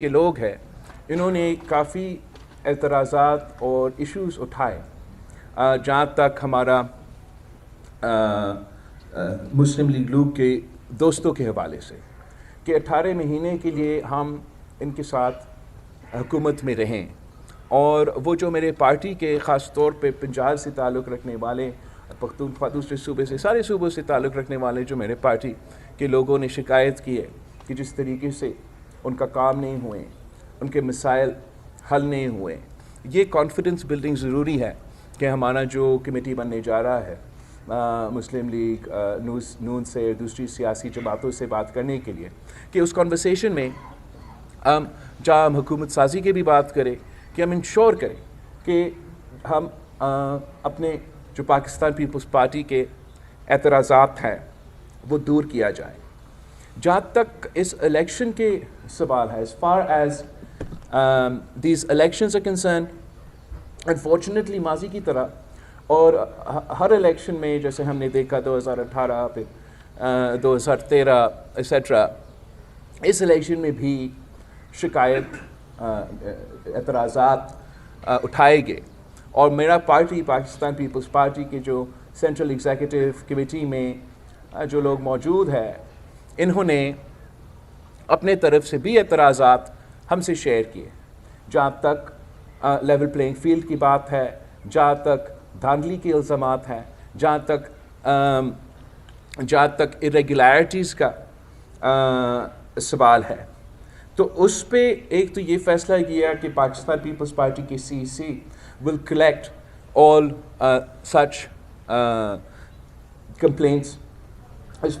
کے لوگ ہیں انہوں نے کافی اعتراضات اور ایشوز اٹھائے جہاں تک ہمارا مسلم لیگ لوگ کے دوستوں کے حوالے سے کہ 18 مہینے کے لیے ہم ان کے ساتھ حکومت میں رہیں، اور وہ جو میرے پارٹی کے خاص طور پہ پنجاب سے تعلق رکھنے والے، پختونخوا دوسرے صوبے سے، سارے صوبوں سے تعلق رکھنے والے جو میرے پارٹی کے لوگوں نے شکایت کی ہے کہ جس طریقے سے ان کا کام نہیں ہوئے، ان کے مسائل حل نہیں ہوئے، یہ کانفیڈنس بلڈنگ ضروری ہے کہ ہمارا جو کمیٹی بننے جا رہا ہے مسلم لیگ نون سے دوسری سیاسی جماعتوں سے بات کرنے کے لیے، کہ اس کنورسیشن میں جہاں ہم حکومت سازی کی بھی بات کریں کہ ہم انشور کریں کہ ہم اپنے جو پاکستان پیپلز پارٹی کے اعتراضات ہیں وہ دور کیا جائیں۔ جہاں تک اس الیکشن کے سوال ہے، as far as these elections are concerned, unfortunately ماضی کی طرح اور ہر الیکشن میں جیسے ہم نے دیکھا 2018 پھر 2013 ایسیٹرا، اس الیکشن میں بھی شکایت اعتراضات اٹھائے گئے، اور میرا پارٹی پاکستان پیپلز پارٹی کے جو سینٹرل ایگزیکٹو کمیٹی میں جو لوگ موجود ہیں انہوں نے اپنے طرف سے بھی اعتراضات ہم سے شیئر کیے، جہاں تک لیول پلینگ فیلڈ کی بات ہے، جہاں تک دھاندلی کے الزامات ہیں، جہاں تک irregularities کا سوال ہے۔ تو اس پہ ایک تو یہ فیصلہ کیا کہ پاکستان پیپلز پارٹی کے CEC will collect all such complaints as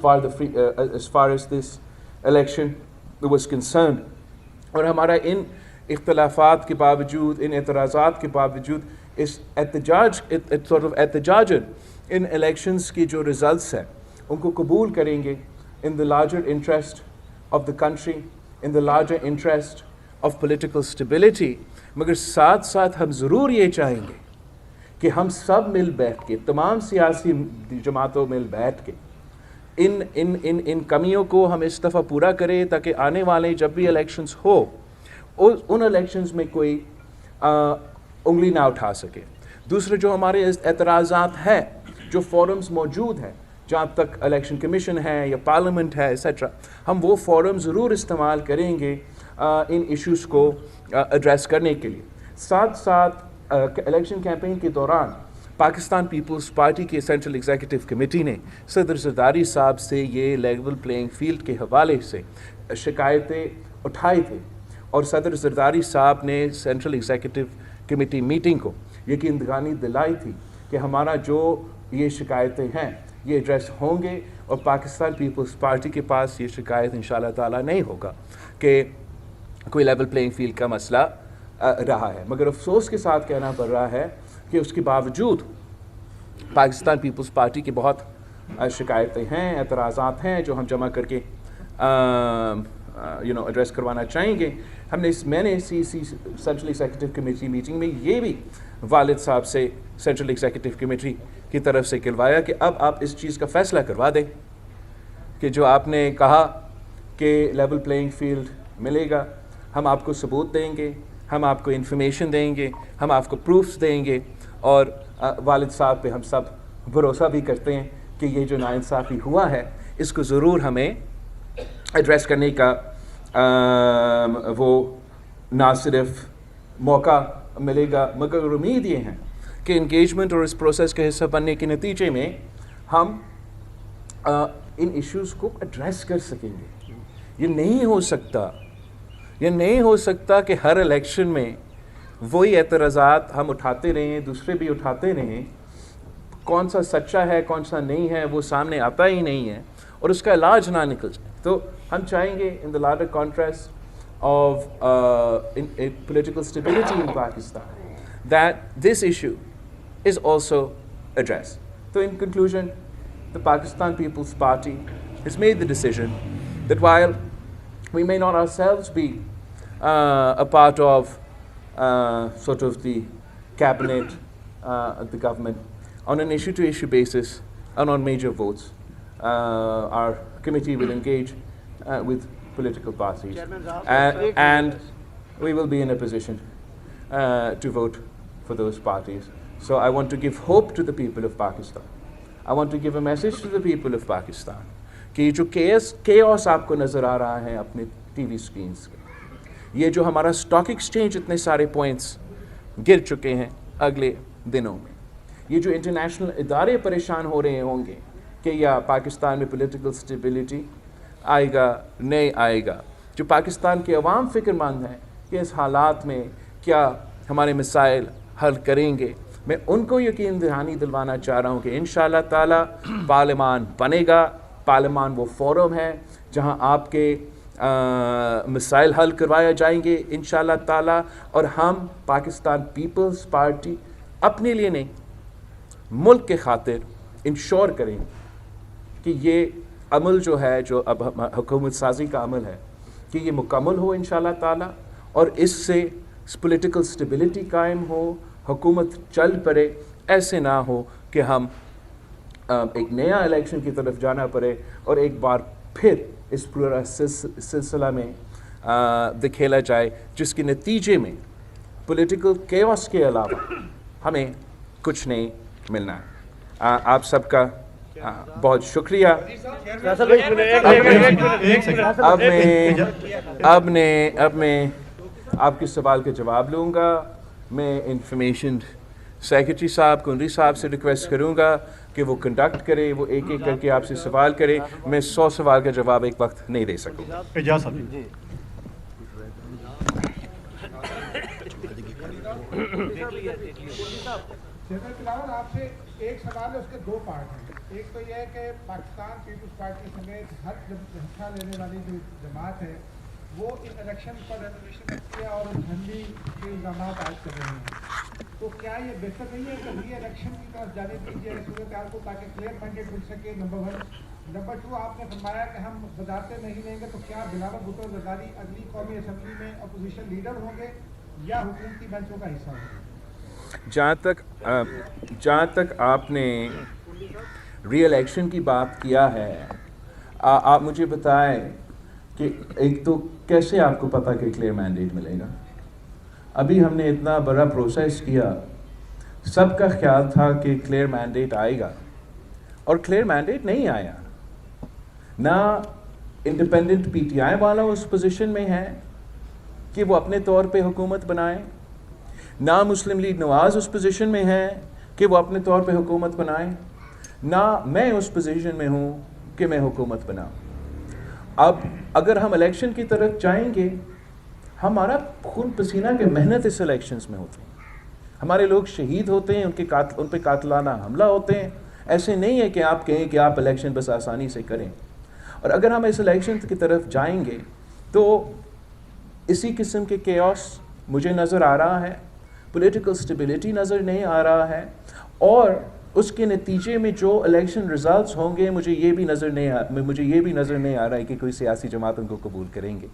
far as this election was concerned، اور ہمارا ان اختلافات کے باوجود، ان اعتراضات کے باوجود، اس احتجاج ان الیکشنز کی جو ریزلٹس ہیں ان کو قبول کریں گے in the larger interest of the country, in the larger interest of political stability، مگر ساتھ ساتھ ہم ضرور یہ چاہیں گے کہ ہم سب مل بیٹھ کے، تمام سیاسی جماعتوں مل بیٹھ کے ان کمیوں کو ہم اس دفعہ پورا کریں، تاکہ آنے والے جب بھی الیکشنز ہو ان الیکشنز میں کوئی انگلی نہ اٹھا سکے۔ دوسرے جو ہمارے اعتراضات ہیں، جو فورمز موجود ہیں، جہاں تک الیکشن کمیشن ہے یا پارلیمنٹ ہے ایسیٹرا، ہم وہ فورم ضرور استعمال کریں گے ان ایشوز کو ایڈریس کرنے کے لیے۔ ساتھ ساتھ الیکشن کیمپین کے دوران پاکستان پیپلز پارٹی کے سینٹرل ایگزیکٹو کمیٹی نے صدر زرداری صاحب سے یہ لیول پلینگ فیلڈ کے حوالے سے شکایتیں اٹھائی تھیں، اور صدر زرداری صاحب نے سینٹرل ایگزیکٹو کمیٹی میٹنگ کو یقین دہانی دلائی تھی کہ ہمارا جو یہ شکایتیں ہیں یہ ایڈریس ہوں گے، اور پاکستان پیپلز پارٹی کے پاس یہ شکایت انشاءاللہ تعالیٰ نہیں ہوگا کہ کوئی لیول پلینگ فیلڈ کا مسئلہ رہا ہے۔ مگر افسوس کے ساتھ کہنا پڑ رہا ہے کہ اس کے باوجود پاکستان پیپلز پارٹی کی بہت شکایتیں ہیں، اعتراضات ہیں جو ہم جمع کر کے ایڈریس کروانا چاہیں گے۔ میں نے CEC central executive committee meeting میں یہ بھی والد صاحب سے سینٹرل ایگزیکٹو کمیٹی کی طرف سے کہلوایا کہ اب آپ اس چیز کا فیصلہ کروا دیں کہ جو آپ نے کہا کہ لیول پلینگ فیلڈ ملے گا، ہم آپ کو ثبوت دیں گے، ہم آپ کو انفارمیشن دیں گے، ہم آپ کو پروفس دیں گے، اور والد صاحب پہ ہم سب بھروسہ بھی کرتے ہیں کہ یہ جو ناانصافی ہوا ہے اس کو ضرور ہمیں ایڈریس کرنے کا وہ نہ صرف موقع ملے گا، مگر امید یہ ہے کہ انگیجمنٹ اور اس پروسیس کے حصہ بننے کے نتیجے میں ہم ان ایشوز کو ایڈریس کر سکیں گے۔ یہ نہیں ہو سکتا کہ ہر الیکشن میں وہی اعتراضات ہم اٹھاتے رہیں، دوسرے بھی اٹھاتے رہیں، کون سا سچا ہے کون سا نہیں ہے وہ سامنے آتا ہی نہیں ہے، اور اس کا علاج نہ نکل جائے۔ تو ہم چاہیں گے in the larger contrast of political stability in Pakistan that this issue is also addressed. So in conclusion, the Pakistan People's Party has made the decision that while we may not ourselves be a part of sort of the cabinet, the government, on an issue-to-issue basis and on major votes, our committee will engage with political parties, and we will be in a position to vote for those parties. So I want to give hope to the people of Pakistan. I want to give a message to the people of Pakistan کہ جو chaos آپ کو نظر آ رہا ہے اپنے T V screens کے, یہ جو ہمارا اسٹاک ایکسچینج اتنے سارے پوائنٹس گر چکے ہیں اگلے دنوں میں, یہ جو انٹرنیشنل ادارے پریشان ہو رہے ہوں گے کہ یا پاکستان میں پولیٹیکل اسٹیبلٹی آئے گا نہیں آئے گا, جو پاکستان کے عوام فکر مند ہیں کہ اس حالات میں کیا ہمارے مسائل حل کریں گے, میں ان کو یقین دہانی دلوانا چاہ رہا ہوں کہ انشاءاللہ تعالی پارلیمان بنے گا. پارلیمان وہ فورم ہے جہاں آپ کے مسائل حل کروایا جائیں گے انشاءاللہ تعالی, اور ہم پاکستان پیپلز پارٹی اپنے لیے نہیں ملک کے خاطر انشور کریں کہ یہ عمل جو ہے, جو اب حکومت سازی کا عمل ہے, کہ یہ مکمل ہو انشاءاللہ تعالی, اور اس سے پولیٹیکل سٹیبلٹی قائم ہو, حکومت چل پڑے. ایسے نہ ہو کہ ہم ایک نیا الیکشن کی طرف جانا پڑے اور ایک بار پھر اس پورا سلسلہ میں دکھیلا جائے جس کے نتیجے میں پولیٹیکل کیوس کے علاوہ ہمیں کچھ نہیں ملنا ہے. آپ سب کا بہت شکریہ. اب میں آپ کے سوال کا جواب لوں گا. میں انفارمیشن سیکرٹری صاحب کنری صاحب سے ریکویسٹ کروں گا کہ وہ کنڈکٹ کرے, وہ ایک ایک کر کے آپ سے سوال کرے. میں 100 سوال کا جواب ایک وقت نہیں دے سکوں گا. آپ سے ایک سوال ہے, اس کے 2 پارٹ ہیں. ایک تو یہ ہے کہ پاکستان پیپلز پارٹی سمیت ہر حصہ لینے والی جو جماعت ہے وہ ان الیکشن پر ریزولوشن رکھتی ہے اور دھندلی کے الزامات عائد کر رہے ہیں. تو کیا یہ بہتر نہیں ہے کہ ری الیکشن کی طرف جانے دیجیے صورتحال کو تاکہ کلیئر مینڈیٹ مل سکے؟ نمبر 1. نمبر 2, آپ نے فرمایا کہ ہم وزارتیں نہیں لیں گے, تو کیا بلاول بھٹو زرداری اگلی قومی اسمبلی میں اپوزیشن لیڈر ہوں گے یا حکومتی بینچوں کا حصہ ہوں گے؟ جہاں تک آپ نے ری الیکشن کی بات کیا ہے, آپ مجھے بتائیں کہ ایک تو کیسے آپ کو پتہ کہ کلیئر مینڈیٹ ملے گا؟ ابھی ہم نے اتنا بڑا پروسیس کیا, سب کا خیال تھا کہ کلیئر مینڈیٹ آئے گا, اور کلیئر مینڈیٹ نہیں آیا. نہ انڈیپینڈنٹ پی ٹی آئی والا اس پوزیشن میں ہے کہ وہ اپنے طور پہ حکومت بنائیں, نہ مسلم لیگ نواز اس پوزیشن میں ہے کہ وہ اپنے طور پہ حکومت بنائیں, نہ میں اس پوزیشن میں ہوں کہ میں حکومت بناؤں. اب اگر ہم الیکشن کی طرف جائیں گے, ہمارا خون پسینہ کے محنت اس الیکشنز میں ہوتی ہے, ہمارے لوگ شہید ہوتے ہیں, ان پہ قاتلانہ حملہ ہوتے ہیں. ایسے نہیں ہے کہ آپ کہیں کہ آپ الیکشن بس آسانی سے کریں. اور اگر ہم اس الیکشن کی طرف جائیں گے تو اسی قسم کے کیوس مجھے نظر آ رہا ہے, پولیٹیکل سٹیبلٹی نظر نہیں آ رہا ہے, اور اس کے نتیجے میں جو الیکشن ریزلٹس ہوں گے مجھے یہ بھی نظر نہیں آ رہا ہے کہ کوئی سیاسی جماعت ان کو قبول کریں گے.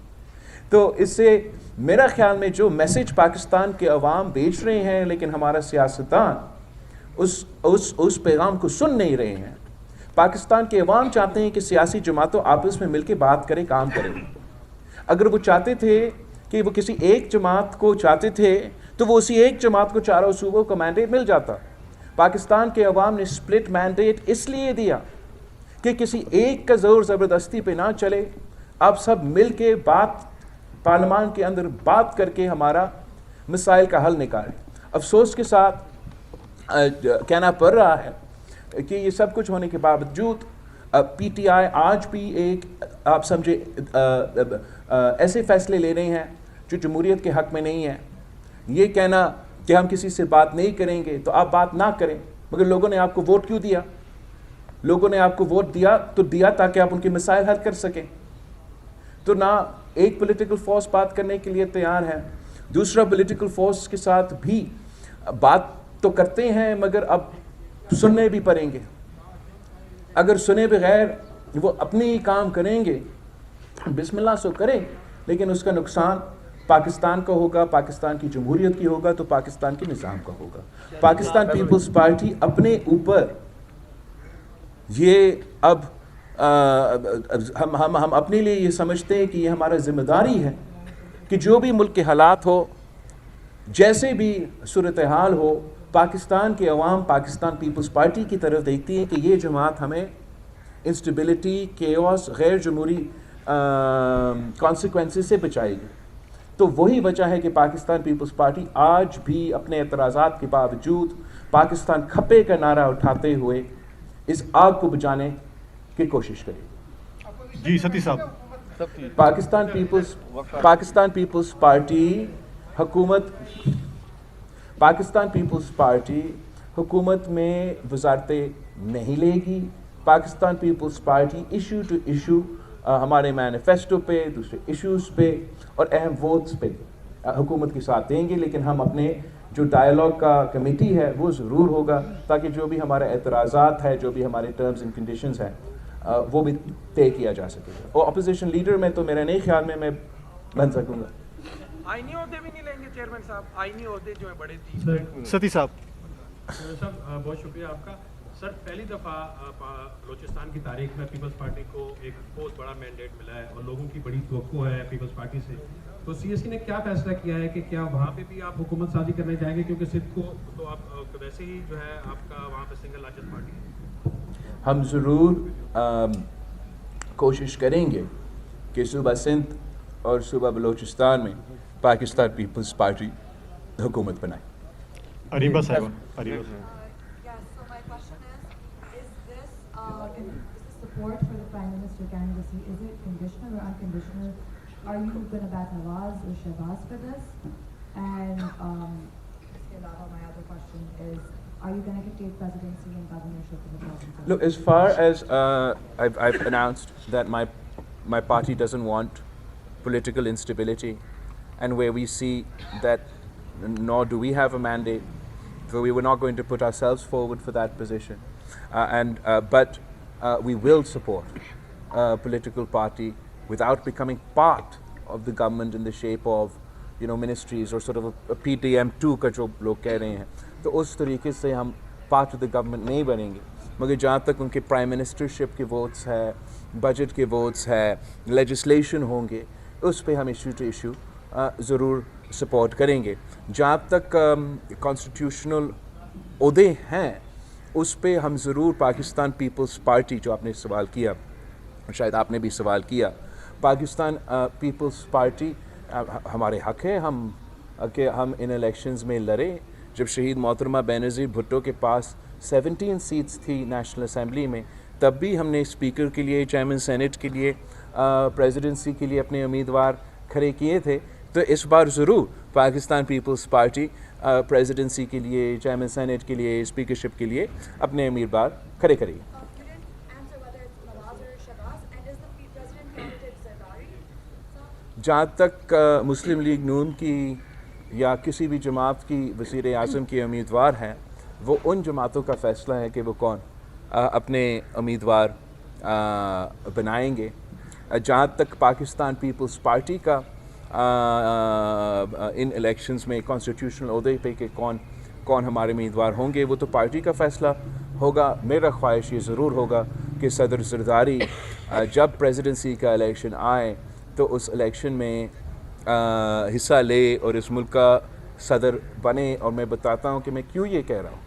تو اس سے میرا خیال میں جو میسج پاکستان کے عوام بیچ رہے ہیں, لیکن ہمارا سیاستدان اس پیغام کو سن نہیں رہے ہیں. پاکستان کے عوام چاہتے ہیں کہ سیاسی جماعتوں آپس میں مل کے بات کریں, کام کریں. اگر وہ چاہتے تھے کہ وہ کسی ایک جماعت کو چاہتے تھے تو وہ اسی ایک جماعت کو چاروں صوبوں کو مینڈیٹ مل جاتا. پاکستان کے عوام نے سپلٹ مینڈیٹ اس لیے دیا کہ کسی ایک کا زور زبردستی پہ نہ چلے, آپ سب مل کے پارلیمان کے اندر بات کر کے ہمارا مسائل کا حل نکالیں. افسوس کے ساتھ کہنا پڑ رہا ہے کہ یہ سب کچھ ہونے کے باوجود پی ٹی آئی آج بھی ایک آپ سمجھے ایسے فیصلے لے رہے ہیں جو جمہوریت کے حق میں نہیں ہیں. یہ کہنا کہ ہم کسی سے بات نہیں کریں گے تو آپ بات نہ کریں, مگر لوگوں نے آپ کو ووٹ کیوں دیا؟ لوگوں نے آپ کو ووٹ دیا تاکہ آپ ان کے مسائل حل کر سکیں. تو نہ ایک پولیٹیکل فورس بات کرنے کے لیے تیار ہے, دوسرا پولیٹیکل فورس کے ساتھ بھی بات تو کرتے ہیں مگر اب سننے بھی پڑیں گے. اگر سنے بغیر وہ اپنے ہی کام کریں گے, بسم اللہ سو کریں, لیکن اس کا نقصان پاکستان کا ہوگا, پاکستان کی جمہوریت کی ہوگا, تو پاکستان کے نظام کا ہوگا. پاکستان پیپلز پارٹی اپنے اوپر یہ اب ہم اپنے لیے یہ سمجھتے ہیں کہ یہ ہمارا ذمہ داری ہے کہ جو بھی ملک کے حالات ہو، جیسے بھی صورتحال ہو، پاکستان کے عوام پاکستان پیپلز پارٹی کی طرف دیکھتی ہے کہ یہ جماعت ہمیں انسٹیبلٹی، کیوس، غیر جمہوری کانسیکوینسز سے بچائے گی. تو وہی وجہ ہے کہ پاکستان پیپلز پارٹی آج بھی اپنے اعتراضات کے باوجود پاکستان کھپے کا نعرہ اٹھاتے ہوئے اس آگ کو بجھانے کی کوشش کرے گی. جی ستی صاحب. پاکستان پیپلز پارٹی حکومت میں وزارتیں نہیں لے گی. Pakistan Peoples Party issue to issue ہمارے مینیفیسٹو پہ، دوسرے ایشوز پہ اور اہم ووٹس پہ حکومت کے ساتھ دیں گے، لیکن ہم اپنے جو ڈائیلاگ کا کمیٹی ہے وہ ضرور ہوگا تاکہ جو بھی ہمارے اعتراضات ہے، جو بھی ہمارے ٹرمز اینڈ کنڈیشنز ہیں وہ بھی طے کیا جا سکے گا. اور اپوزیشن لیڈر میں تو میرا نہیں خیال میں بن سکوں گا. آئینی عہدے بھی نہیں لیں گے چیئرمین صاحب؟ آئینی عہدے جو ہیں بڑے 30 ستی صاحب. صاحب بہت شکریہ آپ کا. سر پہلی دفعہ بلوچستان کی تاریخ میں پیپلز پارٹی کو ایک بہت بڑا مینڈیٹ ملا ہے اور لوگوں کی بڑی توقع ہے پیپلز پارٹی سے. تو سی ایس سی نے کیا فیصلہ کیا ہے کہ کیا وہاں پہ بھی آپ حکومت سازی کرنے جائیں گے، کیونکہ سندھ کو تو آپ ویسے ہی جو ہے آپ کا وہاں پہ سنگل لارجسٹ پارٹی ہے؟ ہم ضرور کوشش کریں گے کہ صوبہ سندھ اور صوبہ بلوچستان میں پاکستان پیپلز پارٹی حکومت بنائے. اریبہ صاحب. اریبہ صاحب. Support for the Prime Minister candidacy, is it conditional or unconditional? Are you going to back Nawaz or Shehbaz for this? And my other question is, are you going to take presidency and governorship of the province? Look, as far as I've announced that my party doesn't want political instability, and where we see that nor do we have a mandate, so we were not going to put ourselves forward for that position. But we will support a political party without becoming part of the government in the shape of, ministries or sort of a PTM2 کا جو لوگ کہہ رہے ہیں. تو اس طریقے سے ہم پارٹ آف دا گورنمنٹ نہیں بنیں گے، مگر جہاں تک ان کے پرائم منسٹرشپ کے ووٹس ہے، بجٹ کے ووٹس ہے، لیجسلیشن ہوں گے، اس پہ ہم ایشو ٹو ایشو ضرور سپورٹ کریں گے. جہاں تک کانسٹیٹیوشنل عہدے ہیں اس پہ ہم ضرور پاکستان پیپلز پارٹی، جو آپ نے سوال کیا، شاید آپ نے بھی سوال کیا، پاکستان پیپلز پارٹی ہمارے حق ہے کہ ہم ان الیکشنز میں لڑیں. جب شہید محترمہ بینظیر بھٹو کے پاس 17 سیٹس تھی نیشنل اسمبلی میں، تب بھی ہم نے اسپیکر کے لیے، چیئرمین سینٹ کے لیے، پریزیڈنسی کے لیے اپنے امیدوار کھڑے کیے تھے. تو اس بار ضرور پاکستان پیپلز پارٹی پریزیڈنسی کے لیے، چیئرمین سینٹ کے لیے، اسپیکرشپ کے لیے اپنے امیدوار کھڑے کرے گی. جہاں تک مسلم لیگ نون کی یا کسی بھی جماعت کی وزیر اعظم کے امیدوار ہیں، وہ ان جماعتوں کا فیصلہ ہے کہ وہ کون اپنے امیدوار بنائیں گے. جہاں تک پاکستان پیپلز پارٹی کا ان الیکشنز میں کانسٹیٹیوشنل عہدے پہ کہ کون ہمارے امیدوار ہوں گے، وہ تو پارٹی کا فیصلہ ہوگا. میرا خواہش یہ ضرور ہوگا کہ صدر زرداری جب پریزیڈنسی کا الیکشن آئے تو اس الیکشن میں حصہ لے اور اس ملک کا صدر بنے. اور میں بتاتا ہوں کہ میں کیوں یہ کہہ رہا ہوں.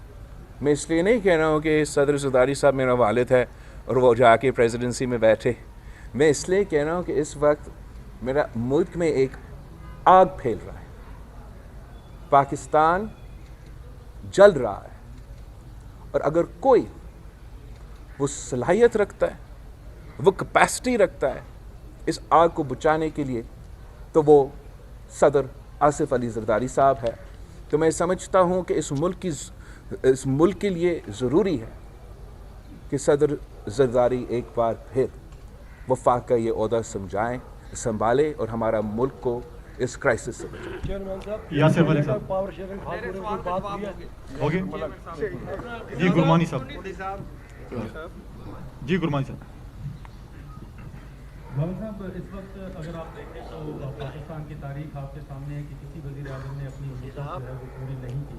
میں اس لیے نہیں کہہ رہا ہوں کہ صدر زرداری صاحب میرا والد ہے اور وہ جا کے پریزیڈنسی میں بیٹھے. میں اس لیے کہہ رہا ہوں کہ اس وقت میرا ملک میں ایک آگ پھیل رہا ہے، پاکستان جل رہا ہے، اور اگر کوئی وہ صلاحیت رکھتا ہے، وہ کیپیسٹی رکھتا ہے اس آگ کو بچانے کے لیے، تو وہ صدر آصف علی زرداری صاحب ہے. تو میں سمجھتا ہوں کہ اس ملک کے لیے ضروری ہے کہ صدر زرداری ایک بار پھر وفاق کا یہ عہدہ سنبھالے اور ہمارا ملک کو اس کرائسس سے بچائے. یاسر علی صاحب. ہو گئے. جی گرمانی صاحب. جی گرمانی صاحب. بابا صاحب، اس وقت اگر آپ دیکھیں تو پاکستان کی تاریخ آپ کے سامنے ہے کہ کسی وزیر اعظم نے اپنی امیدیں جو ہے وہ پوری نہیں کی.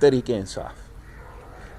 tehreek-e-insaf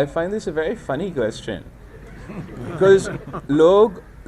I find this a very funny question because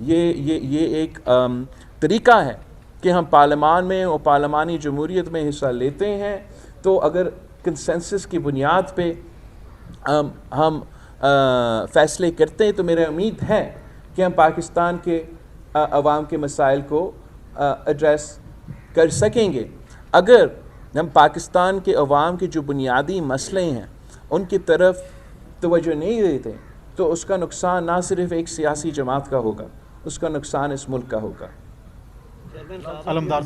یہ ایک طریقہ ہے کہ ہم پارلیمان میں اور پارلیمانی جمہوریت میں حصہ لیتے ہیں تو اگر کنسنسس کی بنیاد پہ ہم فیصلے کرتے ہیں تو میرا امید ہے کہ ہم پاکستان کے عوام کے مسائل کو ایڈریس کر سکیں گے. اگر ہم پاکستان کے عوام کے جو بنیادی مسئلے ہیں ان کی طرف توجہ نہیں دیتے تو اس کا نقصان نہ صرف ایک سیاسی جماعت کا ہوگا, اس کا نقصان اس ملک کا ہوگا. علمدار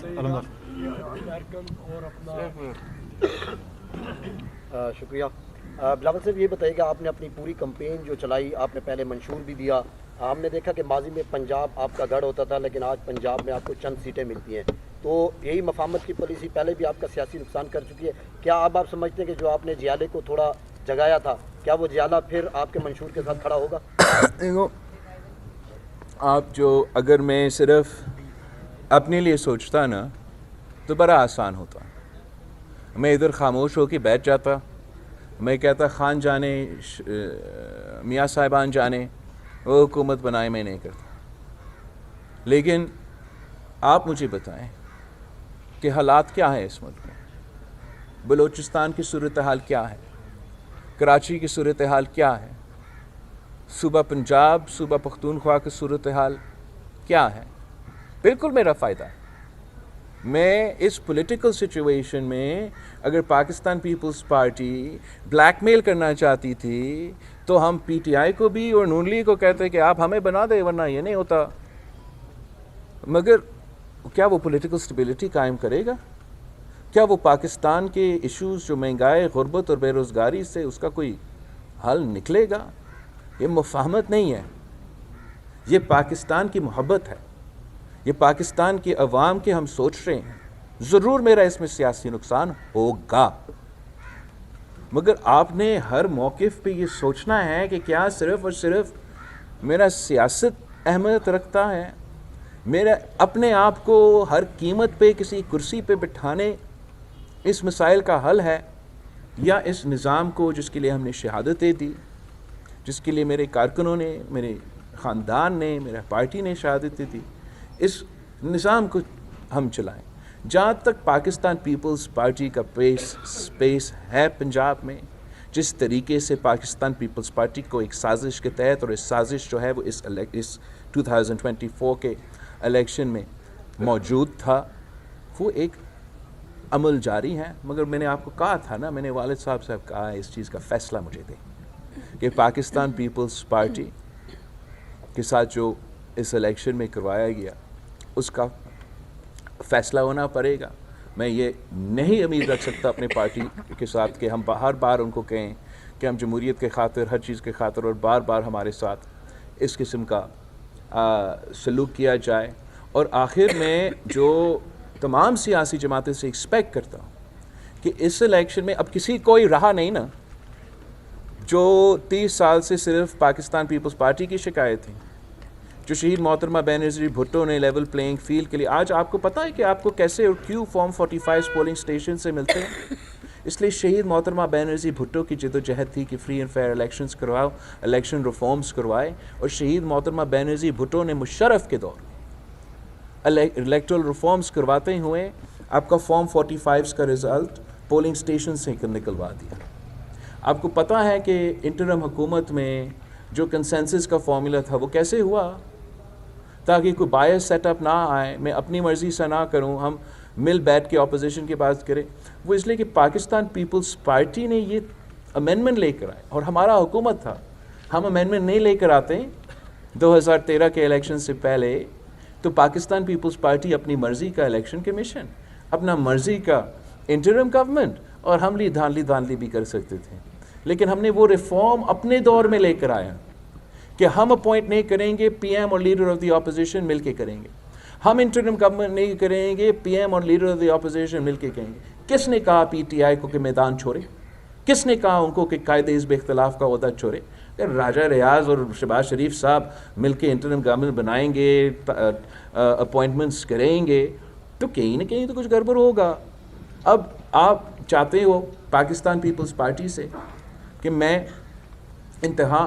شکریہ. بلاول صاحب یہ بتائیے کہ آپ نے اپنی پوری کمپین جو چلائی, آپ نے پہلے منشور بھی دیا, ہم نے دیکھا کہ ماضی میں پنجاب آپ کا گڑھ ہوتا تھا لیکن آج پنجاب میں آپ کو چند سیٹیں ملتی ہیں, تو یہی مفاہمت کی پالیسی پہلے بھی آپ کا سیاسی نقصان کر چکی ہے. کیا اب آپ سمجھتے ہیں کہ جو آپ نے جیالے کو تھوڑا جگایا تھا, کیا وہ جیالہ پھر آپ کے منشور کے ساتھ کھڑا ہوگا؟ دیکھو آپ جو اگر میں صرف اپنے لیے سوچتا نا تو بڑا آسان ہوتا. میں ادھر خاموش ہو کے بیٹھ جاتا, میں کہتا خان جانے میاں صاحبان جانے وہ حکومت بنائے, میں نہیں کرتا. لیکن آپ مجھے بتائیں کہ حالات کیا ہیں اس ملک میں, بلوچستان کی صورتحال کیا ہے, کراچی کی صورتحال کیا ہے, صوبہ پنجاب صوبہ پختونخوا کی صورتحال کیا ہے. بالکل میرا فائدہ ہے. میں اس پولیٹیکل سچویشن میں اگر پاکستان پیپلز پارٹی بلیک میل کرنا چاہتی تھی تو ہم پی ٹی آئی کو بھی اور نون لیگ کو کہتے کہ آپ ہمیں بنا دیں ورنہ یہ نہیں ہوتا. مگر کیا وہ پولیٹیکل سٹیبلٹی قائم کرے گا؟ کیا وہ پاکستان کے ایشوز جو مہنگائی, غربت اور بے روزگاری سے اس کا کوئی حل نکلے گا؟ یہ مفاہمت نہیں ہے, یہ پاکستان کی محبت ہے, یہ پاکستان کے عوام کے ہم سوچ رہے ہیں. ضرور میرا اس میں سیاسی نقصان ہوگا, مگر آپ نے ہر موقف پہ یہ سوچنا ہے کہ کیا صرف اور صرف میرا سیاست اہمیت رکھتا ہے, میرا اپنے آپ کو ہر قیمت پہ کسی کرسی پہ بٹھانے اس مسائل کا حل ہے, یا اس نظام کو جس کے لیے ہم نے شہادتیں دی, جس کے لیے میرے کارکنوں نے, میرے خاندان نے, میرا پارٹی نے شہادتیں دی, اس نظام کو ہم چلائیں. جہاں تک پاکستان پیپلز پارٹی کا سپیس ہے پنجاب میں, جس طریقے سے پاکستان پیپلز پارٹی کو ایک سازش کے تحت, اور اس سازش جو ہے وہ اس 2024 کے الیکشن میں موجود تھا, وہ ایک عمل جاری ہے. مگر میں نے آپ کو کہا تھا نا, میں نے والد صاحب سے کہا اس چیز کا فیصلہ مجھے دیں کہ پاکستان پیپلز پارٹی کے ساتھ جو اس الیکشن میں کروایا گیا اس کا فیصلہ ہونا پڑے گا. میں یہ نہیں امید رکھ سکتا اپنے پارٹی کے ساتھ کہ ہم ہر بار ان کو کہیں کہ ہم جمہوریت کے خاطر, ہر چیز کے خاطر, اور بار بار ہمارے ساتھ اس قسم کا سلوک کیا جائے. اور آخر میں جو تمام سیاسی جماعتیں سے ایکسپیکٹ کرتا ہوں کہ اس الیکشن میں اب کسی کوئی رہا نہیں نا جو 30 سال سے صرف پاکستان پیپلز پارٹی کی شکایت تھی, جو شہید محترمہ بینظیر بھٹو نے لیول پلینگ فیلڈ کے لیے. آج آپ کو پتہ ہے کہ آپ کو کیسے اور کیوں فارم 45 پولنگ اسٹیشن سے ملتے ہیں؟ اس لیے شہید محترمہ بینظیر بھٹو کی جد و جہد تھی کہ فری اینڈ فیئر الیکشنز کرواؤ, الیکشن ریفارمز کروائے, اور شہید محترمہ بینظیر بھٹو نے مشرف کے دور الیکٹرل ریفارمز کرواتے ہوئے آپ کا فارم 45 کا رزلٹ پولنگ اسٹیشن سے نکلوا دیا. آپ کو پتہ ہے کہ انٹرم حکومت میں جو کنسنسس کا فارمولا تھا وہ کیسے ہوا, تاکہ کوئی بائس سیٹ اپ نہ آئے, میں اپنی مرضی سے نہ کروں, ہم مل بیٹھ کے اپوزیشن کی بات کریں. وہ اس لیے کہ پاکستان پیپلز پارٹی نے یہ امینڈمنٹ لے کر آئے, اور ہمارا حکومت تھا, ہم امینڈمنٹ نہیں لے کر آتے 2013 کے الیکشن سے پہلے تو پاکستان پیپلز پارٹی اپنی مرضی کا الیکشن کمیشن, اپنا مرضی کا انٹرم گورنمنٹ, اور ہم لی دھاندلی بھی کر سکتے تھے. لیکن ہم نے وہ ریفارم اپنے دور میں لے کر آیا کہ ہم اپوائنٹ نہیں کریں گے, پی ایم اور لیڈر آف دی اپوزیشن مل کے کریں گے. ہم انٹرم گورنمنٹ نہیں کریں گے, پی ایم اور لیڈر آف دی اپوزیشن مل کے کریں گے. کس نے کہا پی ٹی آئی کو کہ میدان چھوڑے؟ کس نے کہا ان کو کہ قائد حزب اختلاف کا عہدہ چھوڑے؟ راجہ ریاض اور شہباز شریف صاحب مل کے انٹرم گورنمنٹ بنائیں گے, اپوائنٹمنٹس کریں گے, تو کہیں نہ کہیں تو کچھ گڑبڑ ہوگا. اب آپ چاہتے ہو پاکستان پیپلز پارٹی سے کہ میں انتہا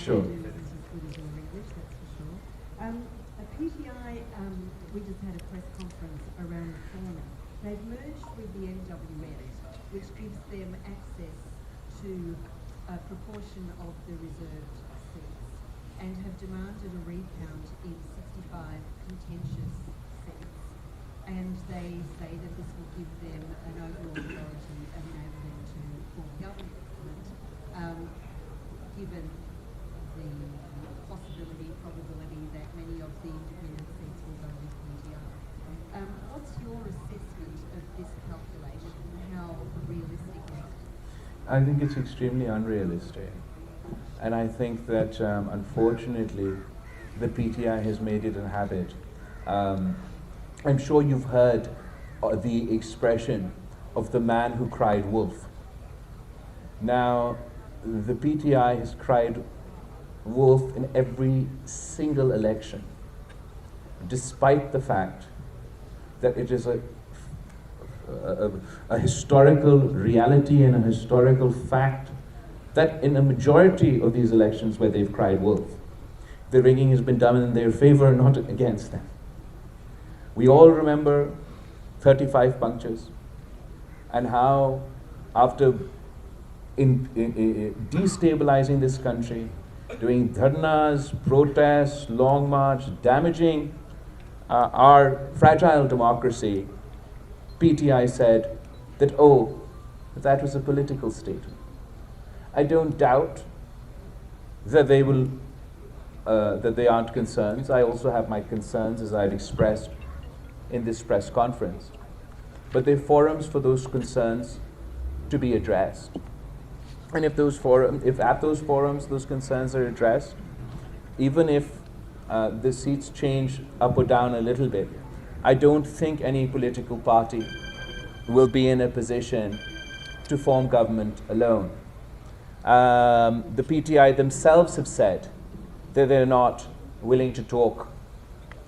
Sure. PTI, we just had a press conference around the corner. They've merged with the NWS, which gives them access to a proportion of the reserved seats, and have demanded a recount in 65 contentious seats. And they say that this will give them an overall majority and enable them to form government, given the possibility, probability that many of the independent seats will go with PTI. What's your assessment of this calculation and how realistic is it? I think it's extremely unrealistic, and I think that unfortunately the PTI has made it a habit. I'm sure you've heard the expression of the man who cried wolf. Now, the PTI has cried wolf in every single election, despite the fact that it is a historical reality and a historical fact that in a majority of these elections where they've cried wolf, the rigging has been done in their favor, not against them. We all remember 35 punctures and how after destabilizing this country, doing dharnas, protests, long march, damaging our fragile democracy, PTI said that, oh, that was a political statement. I don't doubt that they will, that they aren't concerns. I also have my concerns, as I've expressed in this press conference. But there are forums for those concerns to be addressed. And if at those forums those concerns are addressed, even if the seats change up or down a little bit, I don't think any political party will be in a position to form government alone. The PTI themselves have said that they're not willing to talk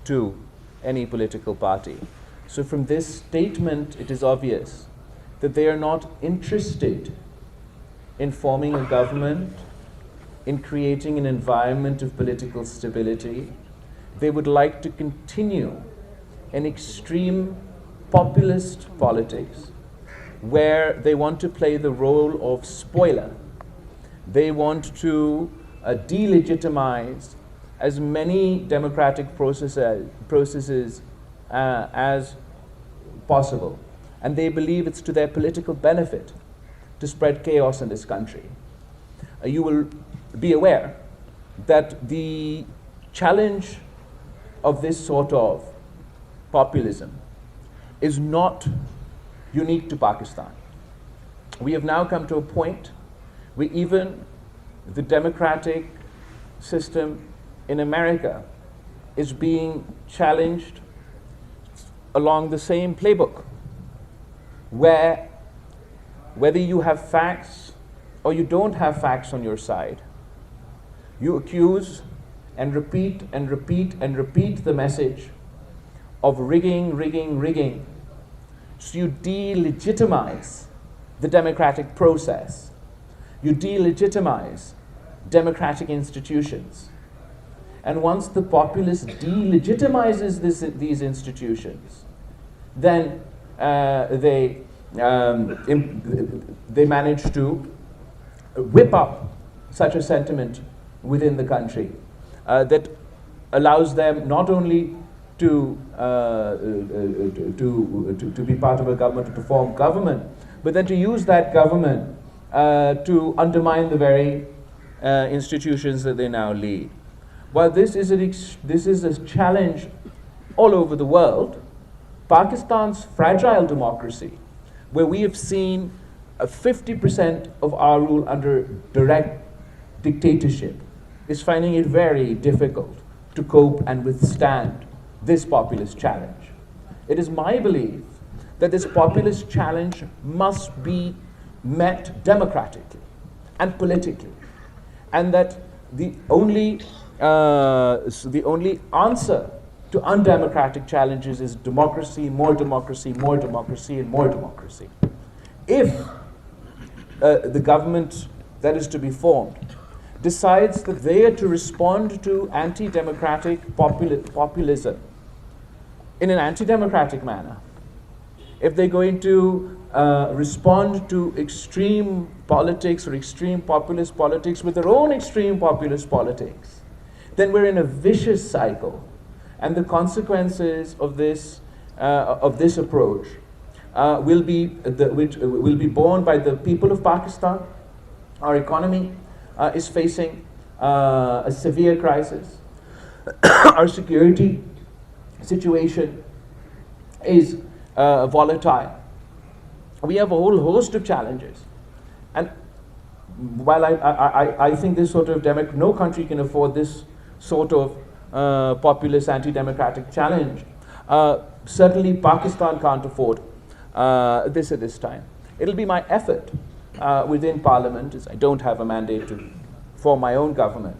to any political party. So from this statement, it is obvious that they are not interested in forming a government, in creating an environment of political stability, they would like to continue an extreme populist politics where they want to play the role of spoiler. They want to delegitimize as many democratic processes as possible. And they believe it's to their political benefit to spread chaos in this country. You will be aware that the challenge of this sort of populism is not unique to Pakistan. We have now come to a point where even the democratic system in America is being challenged along the same playbook, where whether you have facts or you don't have facts on your side, you accuse and repeat and repeat and repeat the message of rigging, rigging, rigging. So you delegitimize the democratic process. You delegitimize democratic institutions. And once the populace delegitimizes these institutions, then they manage to whip up such a sentiment within the country that allows them not only to be part of a government, to form government, but then to use that government to undermine the very institutions that they now lead. While this is a challenge all over the world, Pakistan's fragile democracy, where we have seen 50% of our rule under direct dictatorship, is finding it very difficult to cope and withstand this populist challenge. It is my belief that this populist challenge must be met democratically and politically, and that the only answer to undemocratic challenges is democracy, more democracy, more democracy, and more democracy. If the government that is to be formed decides that they are to respond to anti-democratic populism in an anti-democratic manner, if they're going to respond to extreme politics or extreme populist politics with their own extreme populist politics, then we're in a vicious cycle. And the consequences of this approach will be borne by the people of Pakistan. Our economy is facing a severe crisis. Our security situation is volatile. We have a whole host of challenges. And while I think this sort of no country can afford this sort of populist anti-democratic challenge, certainly Pakistan can't afford this at this time. It'll be my effort within Parliament, as I don't have a mandate to form my own government,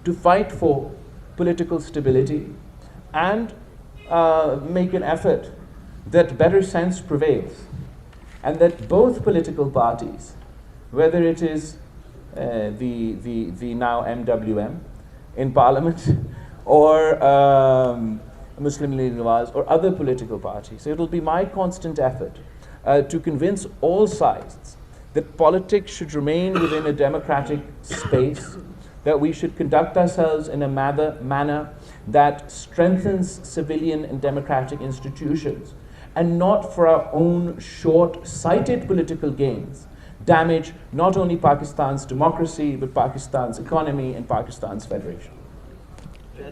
to fight for political stability and make an effort that better sense prevails, and that both political parties, whether it is the now MWM in Parliament or Muslim League Nawaz or other political parties, it will be my constant effort to convince all sides that politics should remain within a democratic space, that we should conduct ourselves in a manner that strengthens civilian and democratic institutions, and not for our own short-sighted political gains damage not only Pakistan's democracy but Pakistan's economy and Pakistan's federation.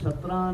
17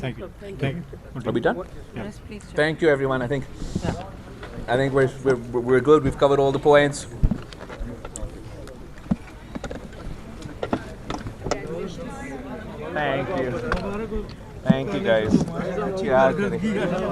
Thank you. Are we done? Yes, please. Thank you, everyone. I think we're good. We've covered all the points. Thank you. Thank you, guys.